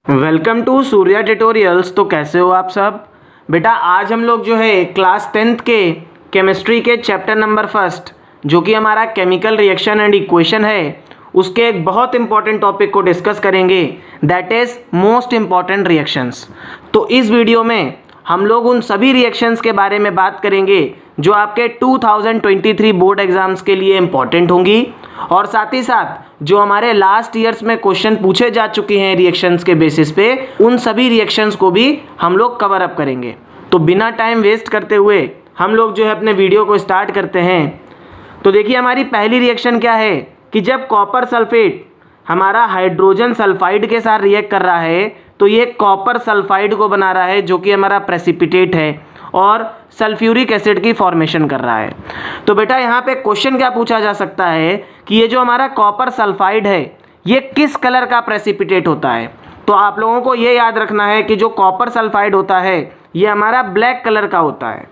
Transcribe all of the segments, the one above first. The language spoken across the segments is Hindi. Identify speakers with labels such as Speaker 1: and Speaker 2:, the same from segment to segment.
Speaker 1: Welcome to Surya tutorials. तो कैसे हो आप सब? बेटा आज हम लोग जो है क्लास 10th के केमिस्ट्री के चैप्टर नंबर फर्स्ट जो कि हमारा केमिकल रिएक्शन एंड इक्वेशन है उसके एक बहुत इंपॉर्टेंट टॉपिक को डिस्कस करेंगे, that is most important reactions. तो इस वीडियो में हम लोग उन सभी रिएक्शंस के बारे में बात करेंगे जो आपके 2023 बोर्ड एग्जाम्स के लिए इम्पॉर्टेंट होंगी और साथ ही साथ जो हमारे लास्ट ईयर्स में क्वेश्चन पूछे जा चुके हैं रिएक्शंस के बेसिस पे, उन सभी रिएक्शंस को भी हम लोग कवर अप करेंगे। तो बिना टाइम वेस्ट करते हुए हम लोग जो है अपने वीडियो को स्टार्ट करते हैं। तो देखिए हमारी पहली रिएक्शन क्या है कि जब कॉपर सल्फेट हमारा हाइड्रोजन सल्फाइड के साथ रिएक्ट कर रहा है तो ये कॉपर सल्फाइड को बना रहा है जो कि हमारा प्रेसिपिटेट है और सल्फ्यूरिक एसिड की फॉर्मेशन कर रहा है। तो बेटा यहाँ पे क्वेश्चन क्या पूछा जा सकता है कि ये जो हमारा कॉपर सल्फाइड है ये किस कलर का प्रेसिपिटेट होता है। तो आप लोगों को ये याद रखना है कि जो कॉपर सल्फाइड होता है ये हमारा ब्लैक कलर का होता है।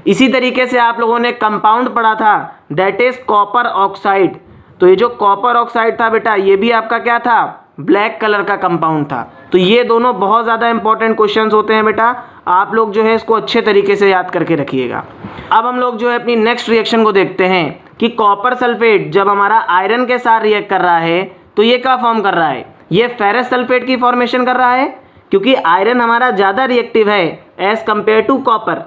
Speaker 1: इसी तरीके से आप लोगों ने कंपाउंड पढ़ा था, दैट इज कॉपर ऑक्साइड। तो ये जो कॉपर ऑक्साइड था बेटा ये भी आपका क्या था, ब्लैक कलर का कंपाउंड था। तो ये दोनों बहुत ज़्यादा इंपॉर्टेंट क्वेश्चंस होते हैं बेटा, आप लोग जो है इसको अच्छे तरीके से याद करके रखिएगा। अब हम लोग जो है अपनी नेक्स्ट रिएक्शन को देखते हैं कि कॉपर सल्फेट जब हमारा आयरन के साथ रिएक्ट कर रहा है तो ये क्या फॉर्म कर रहा है, ये फेरस सल्फेट की फॉर्मेशन कर रहा है क्योंकि आयरन हमारा ज़्यादा रिएक्टिव है एज कम्पेयर टू कॉपर।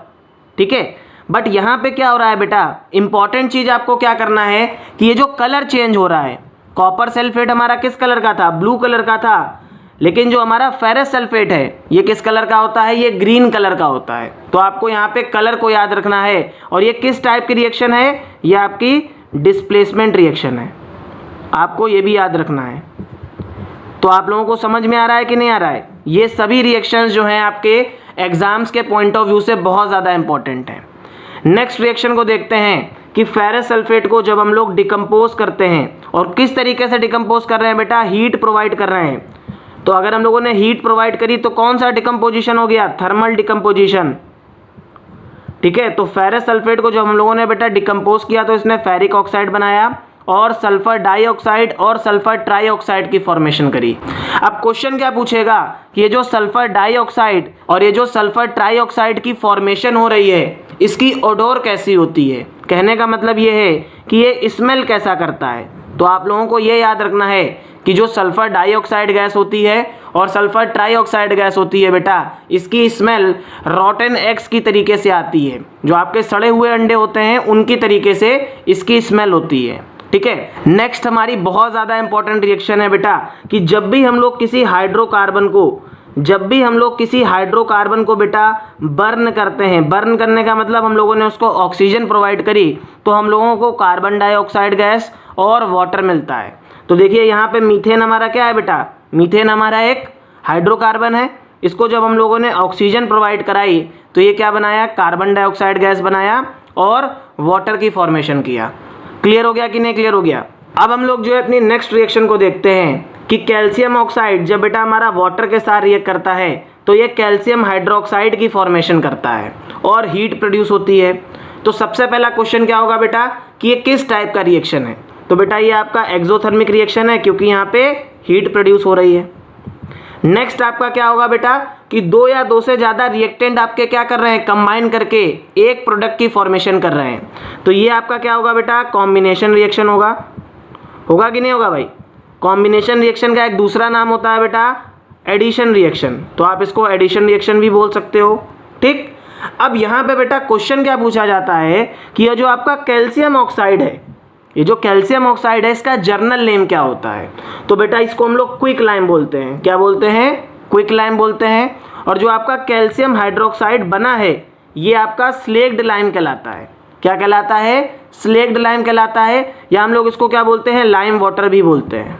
Speaker 1: ठीक है, बट यहाँ पे क्या हो रहा है बेटा, इंपॉर्टेंट चीज़ आपको क्या करना है कि ये जो कलर चेंज हो रहा है, कॉपर सल्फेट हमारा किस कलर का था, ब्लू कलर का था, लेकिन जो हमारा फेरस सल्फेट है ये किस कलर का होता है, ये ग्रीन कलर का होता है। तो आपको यहाँ पे कलर को याद रखना है। और ये किस टाइप की रिएक्शन है, ये आपकी डिस्प्लेसमेंट रिएक्शन है, आपको ये भी याद रखना है। तो आप लोगों को समझ में आ रहा है कि नहीं आ रहा है? ये सभी रिएक्शंस जो हैं आपके एग्जाम्स के पॉइंट ऑफ व्यू से बहुत ज़्यादा इंपॉर्टेंट हैं। नेक्स्ट रिएक्शन को देखते हैं कि फेरस सल्फेट को जब हम लोग डिकम्पोज करते हैं और किस तरीके से डिकम्पोज कर रहे हैं बेटा, हीट प्रोवाइड कर रहे हैं। तो अगर हम लोगों ने हीट प्रोवाइड करी तो कौन सा डिकम्पोजिशन हो गया, थर्मल डिकम्पोजिशन। ठीक है, तो फेरस सल्फेट को जब हम लोगों ने बेटा डिकम्पोज किया तो इसने फेरिक ऑक्साइड बनाया और सल्फर डाइऑक्साइड और सल्फर ट्राइऑक्साइड की फॉर्मेशन करी। अब क्वेश्चन क्या पूछेगा कि ये जो सल्फर डाइऑक्साइड और ये जो सल्फर ट्राइऑक्साइड की फॉर्मेशन हो रही है इसकी ओडोर कैसी होती है। कहने का मतलब ये है कि ये स्मेल कैसा करता है। तो आप लोगों को ये याद रखना है कि जो सल्फर डाइऑक्साइड गैस होती है और सल्फर ट्राइऑक्साइड गैस होती है बेटा, इसकी स्मेल रॉटन एग्स की तरीके से आती है। जो आपके सड़े हुए अंडे होते हैं उनकी तरीके से इसकी स्मेल होती है। ठीक है, नेक्स्ट हमारी बहुत ज़्यादा इंपॉर्टेंट रिएक्शन है बेटा कि जब भी हम लोग किसी हाइड्रोकार्बन को बेटा बर्न करते हैं, बर्न करने का मतलब हम लोगों ने उसको ऑक्सीजन प्रोवाइड करी तो हम लोगों को कार्बन डाइऑक्साइड गैस और वाटर मिलता है। तो देखिए यहाँ पे मीथेन हमारा क्या है बेटा, मीथेन हमारा एक हाइड्रोकार्बन है। इसको जब हम लोगों ने ऑक्सीजन प्रोवाइड कराई तो ये क्या बनाया, कार्बन डाइऑक्साइड गैस बनाया और वाटर की फॉर्मेशन किया। क्लियर हो गया कि नहीं क्लियर हो गया? अब हम लोग जो है अपनी नेक्स्ट रिएक्शन को देखते हैं कि कैल्शियम ऑक्साइड जब बेटा हमारा वाटर के साथ रिएक्ट करता है तो ये कैल्शियम हाइड्रोक्साइड की फॉर्मेशन करता है और हीट प्रोड्यूस होती है। तो सबसे पहला क्वेश्चन क्या होगा बेटा कि ये किस टाइप का रिएक्शन है। तो बेटा ये आपका एक्सोथर्मिक रिएक्शन है क्योंकि यहाँ पे हीट प्रोड्यूस हो रही है। नेक्स्ट आपका क्या होगा बेटा कि दो या दो से ज़्यादा रिएक्टेंट आपके क्या कर रहे हैं, कंबाइन करके एक प्रोडक्ट की फॉर्मेशन कर रहे हैं। तो ये आपका क्या होगा बेटा, कॉम्बिनेशन रिएक्शन होगा कि नहीं होगा भाई? कॉम्बिनेशन रिएक्शन का एक दूसरा नाम होता है बेटा एडिशन रिएक्शन। तो आप इसको एडिशन रिएक्शन भी बोल सकते हो। ठीक, अब यहाँ पे बेटा क्वेश्चन क्या पूछा जाता है कि यह जो आपका कैल्शियम ऑक्साइड है, ये जो कैल्शियम ऑक्साइड है इसका जर्नल नेम क्या होता है। तो बेटा इसको हम लोग क्विक लाइम बोलते हैं। क्या बोलते हैं, क्विक लाइम बोलते हैं। और जो आपका कैल्शियम हाइड्रोक्साइड बना है ये आपका स्लेक्ड लाइम कहलाता है। क्या कहलाता है, स्लेक्ड लाइम कहलाता है, या हम लोग इसको क्या बोलते हैं, लाइम वाटर भी बोलते हैं।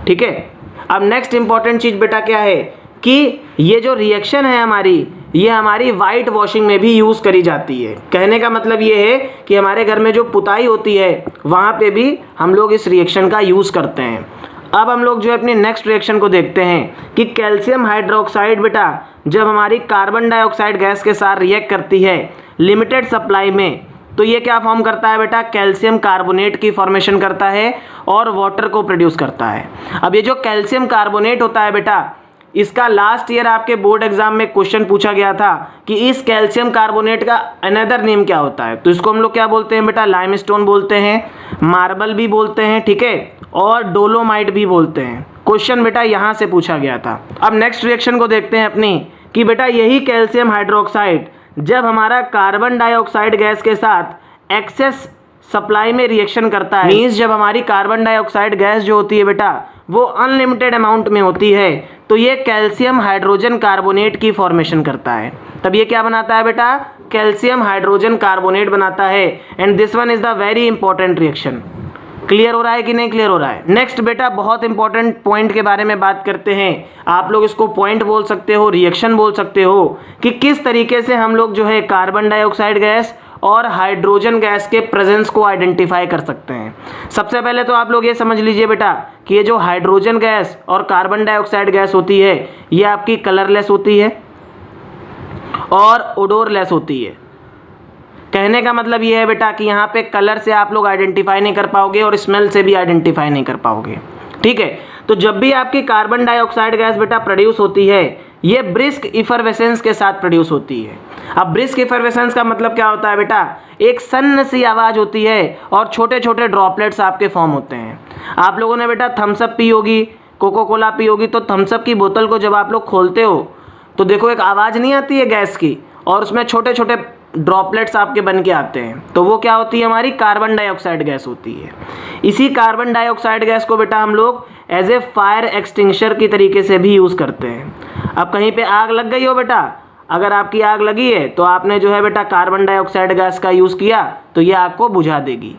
Speaker 1: ठीक है, अब नेक्स्ट इंपॉर्टेंट चीज़ बेटा क्या है कि ये जो रिएक्शन है हमारी, ये हमारी वाइट वॉशिंग में भी यूज़ करी जाती है। कहने का मतलब ये है कि हमारे घर में जो पुताई होती है वहाँ पे भी हम लोग इस रिएक्शन का यूज़ करते हैं। अब हम लोग जो है अपनी नेक्स्ट रिएक्शन को देखते हैं कि कैल्शियम हाइड्रोक्साइड बेटा जब हमारी कार्बन डाइऑक्साइड गैस के साथ रिएक्ट करती है लिमिटेड सप्लाई में तो ये क्या फॉर्म करता है बेटा, कैल्शियम कार्बोनेट की फॉर्मेशन करता है और वाटर को प्रोड्यूस करता है। अब ये जो कैल्शियम कार्बोनेट होता है बेटा इसका लास्ट ईयर आपके बोर्ड एग्जाम में क्वेश्चन पूछा गया था कि इस कैल्शियम कार्बोनेट का अनदर नेम क्या होता है। तो इसको हम लोग क्या बोलते हैं बेटा, लाइमस्टोन बोलते हैं, मार्बल भी बोलते हैं, ठीक है, और डोलोमाइट भी बोलते हैं। क्वेश्चन बेटा यहाँ से पूछा गया था। अब नेक्स्ट रिएक्शन को देखते हैं अपनी कि बेटा यही कैल्शियम हाइड्रोक्साइड जब हमारा कार्बन डाइऑक्साइड गैस के साथ एक्सेस सप्लाई में रिएक्शन करता है, मीन्स जब हमारी कार्बन डाइऑक्साइड गैस जो होती है बेटा वो अनलिमिटेड अमाउंट में होती है, तो ये कैल्शियम हाइड्रोजन कार्बोनेट की फॉर्मेशन करता है। तब ये क्या बनाता है बेटा, कैल्शियम हाइड्रोजन कार्बोनेट बनाता है। And this one is the very important reaction. Clear हो रहा है कि नहीं क्लियर हो रहा है। नेक्स्ट बेटा बहुत इंपॉर्टेंट पॉइंट के बारे में बात करते हैं। आप लोग इसको पॉइंट बोल सकते हो, रिएक्शन बोल सकते हो, कि किस तरीके से हम लोग जो है कार्बन डाइऑक्साइड गैस और हाइड्रोजन गैस के प्रेजेंस को आइडेंटिफाई कर सकते हैं। सबसे पहले तो आप लोग ये समझ लीजिए बेटा कि ये जो हाइड्रोजन गैस और कार्बन डाइऑक्साइड गैस होती है ये आपकी कलरलेस होती है और ओडोरलेस होती है। कहने का मतलब ये है बेटा कि यहाँ पे कलर से आप लोग आइडेंटिफाई नहीं कर पाओगे और स्मेल से भी आइडेंटिफाई नहीं कर पाओगे, ठीक है। तो जब भी आपकी कार्बन डाइऑक्साइड गैस बेटा प्रोड्यूस होती है ये ब्रिस्क इफरवेसेंस के साथ प्रोड्यूस होती है। अब ब्रिस्क इफरवेसेंस का मतलब क्या होता है बेटा, एक सन्न सी आवाज़ होती है और छोटे छोटे ड्रॉपलेट्स आपके फॉर्म होते हैं। आप लोगों ने बेटा थम्सअप पी होगी, कोको कोला पी होगी, तो थम्सअप की बोतल को जब आप लोग खोलते हो तो देखो एक आवाज़ नहीं आती है गैस की, और उसमें छोटे छोटे ड्रॉपलेट्स आपके बन के आते हैं, तो वो क्या होती है, हमारी कार्बन डाइऑक्साइड गैस होती है। इसी कार्बन डाइऑक्साइड गैस को बेटा हम लोग एज ए फायर एक्सटिंग्विशर की तरीके से भी यूज़ करते हैं। अब कहीं पे आग लग गई हो बेटा, अगर आपकी आग लगी है तो आपने जो है बेटा कार्बन डाइऑक्साइड गैस का यूज़ किया तो ये आग को बुझा देगी,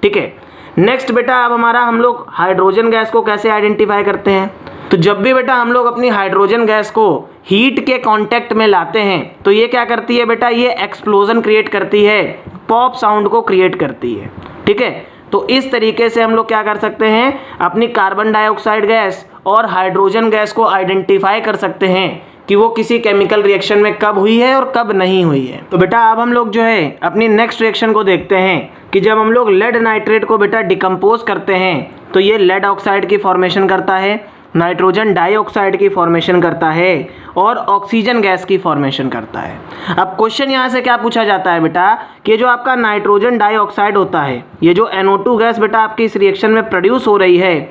Speaker 1: ठीक है। नेक्स्ट बेटा अब हमारा हम लोग हाइड्रोजन गैस को कैसे आइडेंटिफाई करते हैं। तो जब भी बेटा हम लोग अपनी हाइड्रोजन गैस को हीट के कांटेक्ट में लाते हैं तो ये क्या करती है बेटा, ये एक्सप्लोजन क्रिएट करती है, पॉप साउंड को क्रिएट करती है, ठीक है। तो इस तरीके से हम लोग क्या कर सकते हैं, अपनी कार्बन डाइऑक्साइड गैस और हाइड्रोजन गैस को आइडेंटिफाई कर सकते हैं कि वो किसी केमिकल रिएक्शन में कब हुई है और कब नहीं हुई है। तो बेटा अब हम लोग जो है अपनी नेक्स्ट रिएक्शन को देखते हैं कि जब हम लोग लेड नाइट्रेट को बेटा डिकम्पोज करते हैं तो ये लेड ऑक्साइड की फॉर्मेशन करता है, नाइट्रोजन डाइऑक्साइड की फॉर्मेशन करता है और ऑक्सीजन गैस की फॉर्मेशन करता है। अब क्वेश्चन यहाँ से क्या पूछा जाता है बेटा कि जो आपका नाइट्रोजन डाइऑक्साइड होता है, ये जो NO2 गैस बेटा आपकी इस रिएक्शन में प्रोड्यूस हो रही है,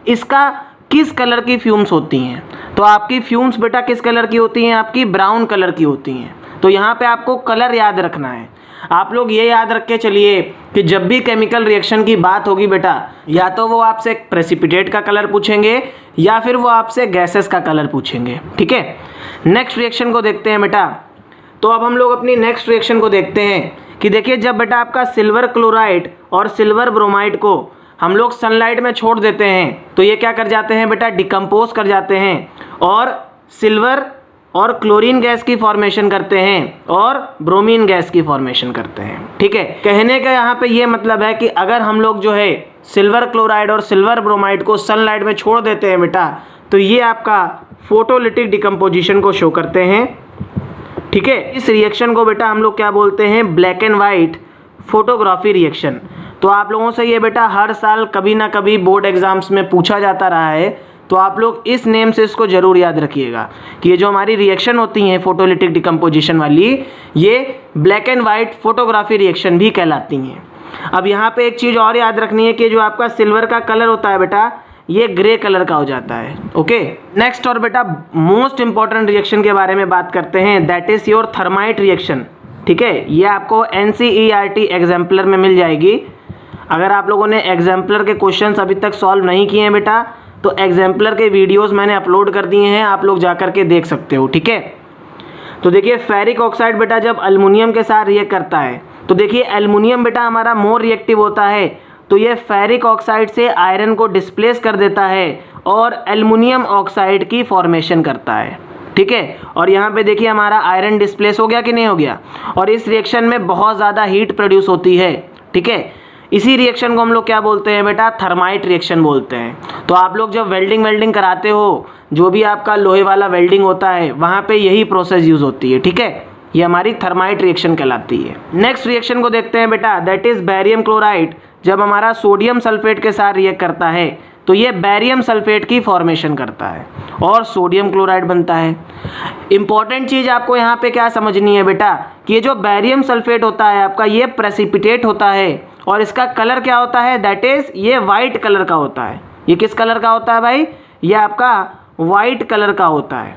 Speaker 1: इसका किस कलर की फ्यूम्स होती हैं। तो आपकी फ्यूम्स बेटा किस कलर की होती हैं, आपकी ब्राउन कलर की होती हैं। तो यहाँ पे आपको कलर याद रखना है। आप लोग ये याद रख के चलिए कि जब भी केमिकल रिएक्शन की बात होगी बेटा, या तो वो आपसे प्रेसिपिटेट का कलर पूछेंगे या फिर वो आपसे गैसेस का कलर पूछेंगे, ठीक है। नेक्स्ट रिएक्शन को देखते हैं बेटा। तो अब हम लोग अपनी नेक्स्ट रिएक्शन को देखते हैं कि देखिए जब बेटा आपका सिल्वर क्लोराइड और सिल्वर ब्रोमाइड को हम लोग सनलाइट में छोड़ देते हैं तो ये क्या कर जाते हैं बेटा, डिकम्पोज कर जाते हैं और सिल्वर और क्लोरीन गैस की फॉर्मेशन करते हैं और ब्रोमीन गैस की फॉर्मेशन करते हैं, ठीक है। कहने का यहाँ पे ये मतलब है कि अगर हम लोग जो है सिल्वर क्लोराइड और सिल्वर ब्रोमाइड को सनलाइट में छोड़ देते हैं बेटा तो ये आपका फोटोलिटिक डिकम्पोजिशन को शो करते हैं, ठीक है। इस रिएक्शन को बेटा हम लोग क्या बोलते हैं, black and white photography reaction. तो आप लोगों से ये बेटा हर साल कभी ना कभी बोर्ड एग्जाम्स में पूछा जाता रहा है, तो आप लोग इस नेम से इसको ज़रूर याद रखिएगा कि ये जो हमारी रिएक्शन होती हैं फोटोलिटिक डिकम्पोजिशन वाली, ये black and white photography reaction भी कहलाती हैं। अब यहाँ पे एक चीज़ और याद रखनी है कि जो आपका सिल्वर का कलर होता है बेटा ये ग्रे कलर का हो जाता है, ओके। नेक्स्ट और बेटा मोस्ट इंपॉर्टेंट रिएक्शन के बारे में बात करते हैं, that is your thermite reaction, ठीक है। ये आपको NCERT एग्जाम्पलर में मिल जाएगी। अगर आप लोगों ने एग्जाम्पलर के क्वेश्चंस अभी तक सॉल्व नहीं किए हैं बेटा तो एग्जाम्पलर के वीडियोस मैंने अपलोड कर दिए हैं, आप लोग जा कर के देख सकते हो, ठीक है। तो देखिए फेरिक ऑक्साइड बेटा जब एल्युमिनियम के साथ रिएक्ट करता है तो देखिए एल्युमिनियम बेटा हमारा मोर रिएक्टिव होता है, तो ये फेरिक ऑक्साइड से आयरन को डिस्प्लेस कर देता है और एल्युमिनियम ऑक्साइड की फॉर्मेशन करता है, ठीक है। और यहाँ पे देखिए हमारा आयरन डिस्प्लेस हो गया कि नहीं हो गया, और इस रिएक्शन में बहुत ज़्यादा हीट प्रोड्यूस होती है, ठीक है। इसी रिएक्शन को हम लोग क्या बोलते हैं बेटा, थर्माइट रिएक्शन बोलते हैं। तो आप लोग जब वेल्डिंग कराते हो, जो भी आपका लोहे वाला वेल्डिंग होता है वहाँ पे यही प्रोसेस यूज़ होती है, ठीक है। ये हमारी थर्माइट रिएक्शन कहलाती है। नेक्स्ट रिएक्शन को देखते हैं बेटा, दैट इज़ बैरियम क्लोराइड जब हमारा सोडियम सल्फेट के साथ रिएक्ट करता है तो ये बैरियम सल्फेट की फॉर्मेशन करता है और सोडियम क्लोराइड बनता है। इंपॉर्टेंट चीज़ आपको यहाँ पे क्या समझनी है बेटा कि ये जो बैरियम सल्फेट होता है आपका ये प्रेसिपिटेट होता है और इसका कलर क्या होता है, दैट इज ये वाइट कलर का होता है। ये किस कलर का होता है भाई, ये आपका वाइट कलर का होता है।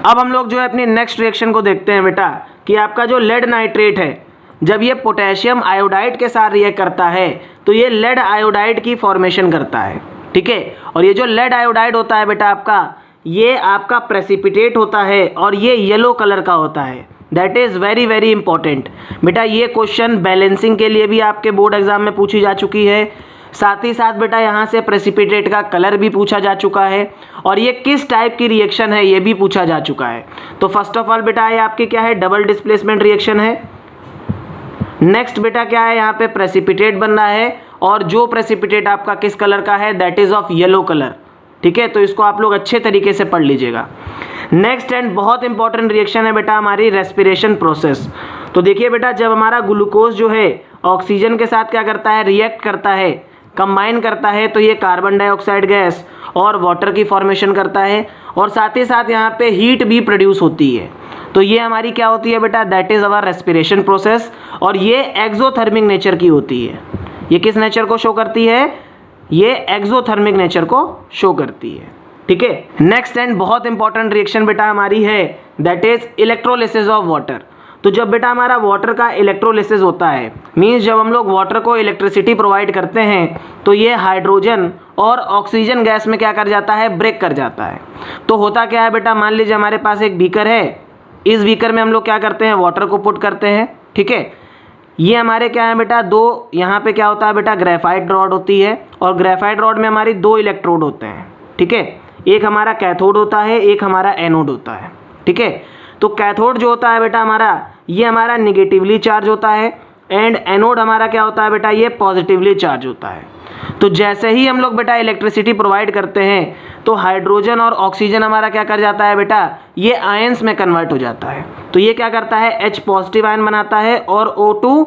Speaker 1: अब हम लोग जो है अपनी नेक्स्ट रिएक्शन को देखते हैं बेटा कि आपका जो लेड नाइट्रेट है जब ये पोटेशियम आयोडाइड के साथ रिएक्ट करता है तो ये लेड आयोडाइड की फॉर्मेशन करता है, ठीक है। और ये जो लेड आयोडाइड होता है बेटा आपका ये आपका प्रेसिपिटेट होता है और ये येलो कलर का होता है। That is very very important बेटा। ये क्वेश्चन बैलेंसिंग के लिए भी आपके बोर्ड एग्जाम में पूछी जा चुकी है, साथ ही साथ बेटा यहाँ से प्रेसिपिटेट का कलर भी पूछा जा चुका है और ये किस टाइप की रिएक्शन है ये भी पूछा जा चुका है। तो फर्स्ट ऑफ ऑल बेटा ये आपकी क्या है, डबल डिस्प्लेसमेंट रिएक्शन है। नेक्स्ट बेटा क्या है, यहाँ पे प्रेसिपिटेट बन रहा है और जो प्रेसिपिटेट आपका किस कलर का है, that is of yellow colour, ठीक है। तो इसको आप लोग अच्छे तरीके से पढ़ लीजिएगा। नेक्स्ट एंड बहुत इंपॉर्टेंट रिएक्शन है बेटा हमारी रेस्पिरेशन प्रोसेस। तो देखिए बेटा जब हमारा ग्लूकोज जो है ऑक्सीजन के साथ क्या करता है, रिएक्ट करता है, कंबाइन करता है, तो ये कार्बन डाइऑक्साइड गैस और वाटर की फॉर्मेशन करता है और साथ ही साथ यहाँ पे हीट भी प्रोड्यूस होती है। तो ये हमारी क्या होती है बेटा, that is our respiration process और ये एक्सोथर्मिक नेचर की होती है। ये किस नेचर को शो करती है, ये एक्सोथर्मिक नेचर को शो करती है, ठीक है। नेक्स्ट एंड बहुत इंपॉर्टेंट रिएक्शन बेटा हमारी है that is electrolysis of water. तो जब बेटा हमारा वाटर का इलेक्ट्रोलिसिस होता है, मीन्स जब हम लोग वाटर को इलेक्ट्रिसिटी प्रोवाइड करते हैं तो ये हाइड्रोजन और ऑक्सीजन गैस में क्या कर जाता है, ब्रेक कर जाता है। तो होता क्या है बेटा, मान लीजिए हमारे पास एक बीकर है, इस बीकर में हम लोग क्या करते हैं, वाटर को पुट करते हैं, ठीक है। ये हमारे क्या है बेटा, दो यहाँ पे क्या होता है बेटा, ग्रेफाइट रॉड होती है और ग्रेफाइट रॉड में हमारी दो इलेक्ट्रोड होते हैं, ठीक है। एक हमारा कैथोड होता है, एक हमारा एनोड होता है, ठीक है। तो कैथोड जो होता है बेटा हमारा, ये हमारा निगेटिवली चार्ज होता है एंड एनोड हमारा क्या होता है बेटा, ये पॉजिटिवली चार्ज होता है। तो जैसे ही हम लोग बेटा इलेक्ट्रिसिटी प्रोवाइड करते हैं तो हाइड्रोजन और ऑक्सीजन हमारा क्या कर जाता है बेटा, ये आयंस में कन्वर्ट हो जाता है। तो ये क्या करता है, H पॉजिटिव आयन बनाता है और O2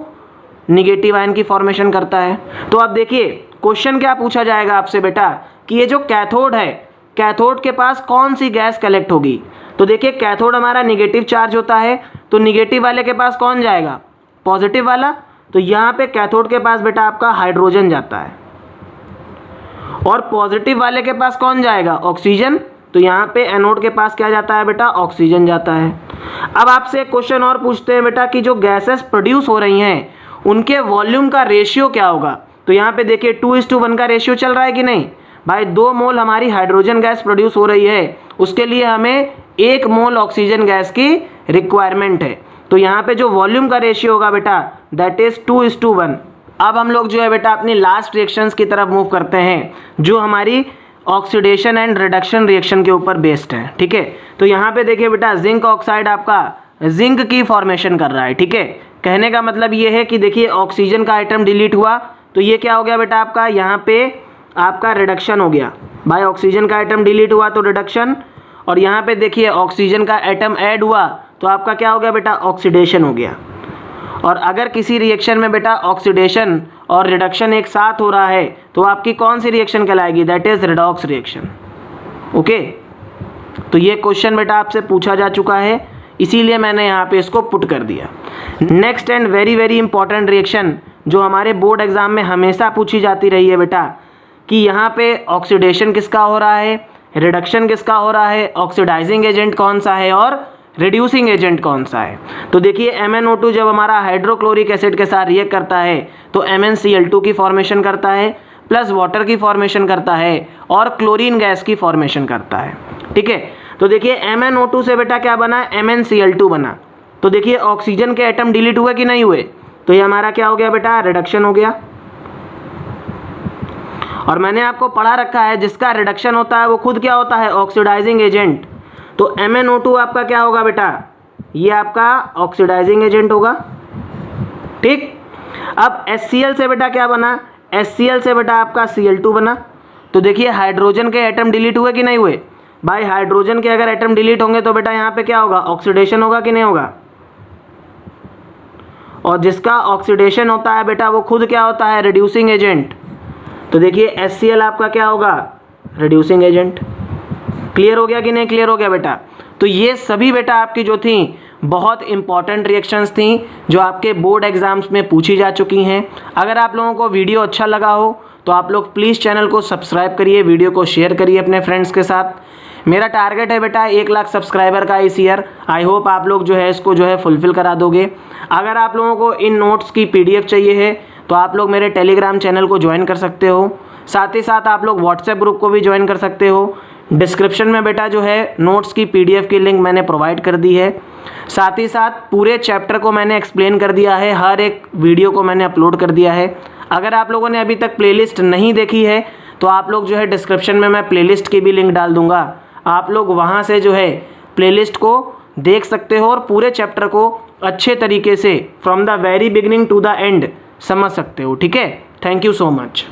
Speaker 1: निगेटिव आयन की फॉर्मेशन करता है। तो अब देखिए क्वेश्चन क्या पूछा जाएगा आपसे बेटा कि ये जो कैथोड है, कैथोड के पास कौन सी गैस कलेक्ट होगी। तो देखिए कैथोड हमारा निगेटिव चार्ज होता है, तो निगेटिव वाले के पास कौन जाएगा, पॉजिटिव वाला। तो यहाँ पे कैथोड के पास बेटा आपका हाइड्रोजन जाता है और पॉजिटिव वाले के पास कौन जाएगा, ऑक्सीजन। तो यहाँ पे एनोड के पास क्या जाता है बेटा, ऑक्सीजन जाता है। अब आपसे एक क्वेश्चन और पूछते हैं बेटा कि जो गैसेस प्रोड्यूस हो रही हैं उनके वॉल्यूम का रेशियो क्या होगा। तो यहाँ पे देखिए 2:1 का रेशियो चल रहा है कि नहीं भाई। 2 मोल हमारी हाइड्रोजन गैस प्रोड्यूस हो रही है, उसके लिए हमें 1 मोल ऑक्सीजन गैस की रिक्वायरमेंट है। तो यहाँ पे जो वॉल्यूम का रेशियो होगा बेटा दैट इज 2:1। अब हम लोग जो है बेटा अपनी लास्ट रिएक्शंस की तरफ मूव करते हैं जो हमारी ऑक्सीडेशन एंड रिडक्शन रिएक्शन के ऊपर बेस्ड है, ठीक है। तो यहाँ पे देखिए बेटा जिंक ऑक्साइड आपका जिंक की फॉर्मेशन कर रहा है, ठीक है। कहने का मतलब ये है कि देखिए ऑक्सीजन का आइटम डिलीट हुआ तो ये क्या हो गया बेटा आपका, यहाँ पे आपका रिडक्शन हो गया भाई। ऑक्सीजन का आइटम डिलीट हुआ तो रिडक्शन, और यहाँ पे देखिए ऑक्सीजन का एटम ऐड हुआ तो आपका क्या हो गया बेटा, ऑक्सीडेशन हो गया। और अगर किसी रिएक्शन में बेटा ऑक्सीडेशन और रिडक्शन एक साथ हो रहा है तो आपकी कौन सी रिएक्शन कहलाएगी, that is redox reaction, okay. तो ये क्वेश्चन बेटा आपसे पूछा जा चुका है, इसीलिए मैंने यहाँ पे इसको पुट कर दिया। Next and very very important reaction जो हमारे बोर्ड एग्जाम में हमेशा पूछी जाती रही है बेटा कि यहाँ पे ऑक्सीडेशन किसका हो रहा है, रिडक्शन किसका हो रहा है, ऑक्सीडाइजिंग एजेंट कौन सा है और रिड्यूसिंग एजेंट कौन सा है। तो देखिए MnO2 जब हमारा हाइड्रोक्लोरिक एसिड के साथ रिएक्ट करता है तो MnCl2 की फॉर्मेशन करता है, प्लस वाटर की फॉर्मेशन करता है और क्लोरीन गैस की फॉर्मेशन करता है, ठीक है। तो देखिए MnO2 से बेटा क्या बना, MnCl2 बना। तो देखिए ऑक्सीजन के एटम डिलीट हुए कि नहीं हुए, तो ये हमारा क्या हो गया बेटा, रिडक्शन हो गया। और मैंने आपको पढ़ा रखा है जिसका रिडक्शन होता है वो खुद क्या होता है, ऑक्सीडाइजिंग एजेंट। तो MnO2 आपका क्या होगा बेटा, ये आपका ऑक्सीडाइजिंग एजेंट होगा, ठीक। अब HCl से बेटा क्या बना, HCl से बेटा आपका Cl2 बना। तो देखिए हाइड्रोजन के एटम डिलीट हुए कि नहीं हुए भाई। हाइड्रोजन के अगर एटम डिलीट होंगे तो बेटा यहाँ पे क्या होगा, ऑक्सीडेशन होगा कि नहीं होगा। और जिसका ऑक्सीडेशन होता है बेटा वो खुद क्या होता है, रिड्यूसिंग एजेंट। तो देखिए HCl आपका क्या होगा, रिड्यूसिंग एजेंट। क्लियर हो गया कि नहीं क्लियर हो गया बेटा? तो ये सभी बेटा आपकी जो थी बहुत इंपॉर्टेंट रिएक्शंस थी जो आपके बोर्ड एग्जाम्स में पूछी जा चुकी हैं। अगर आप लोगों को वीडियो अच्छा लगा हो तो आप लोग प्लीज़ चैनल को सब्सक्राइब करिए, वीडियो को शेयर करिए अपने फ्रेंड्स के साथ। मेरा टारगेट है बेटा 1 लाख सब्सक्राइबर का इस ईयर। आई होप आप लोग जो है इसको जो है फुलफिल करा दोगे। अगर आप लोगों को इन नोट्स की PDF चाहिए है तो आप लोग मेरे टेलीग्राम चैनल को ज्वाइन कर सकते हो। साथ ही साथ आप लोग व्हाट्सएप ग्रुप को भी ज्वाइन कर सकते हो। डिस्क्रिप्शन में बेटा जो है नोट्स की PDF की लिंक मैंने प्रोवाइड कर दी है। साथ ही साथ पूरे चैप्टर को मैंने एक्सप्लेन कर दिया है, हर एक वीडियो को मैंने अपलोड कर दिया है। अगर आप लोगों ने अभी तक प्लेलिस्ट नहीं देखी है तो आप लोग जो है डिस्क्रिप्शन में मैं प्लेलिस्ट की भी लिंक डाल दूंगा, आप लोग वहाँ से जो है प्लेलिस्ट को देख सकते हो और पूरे चैप्टर को अच्छे तरीके से from the very beginning to the end समझ सकते हो। ठीक है, थैंक यू सो मच।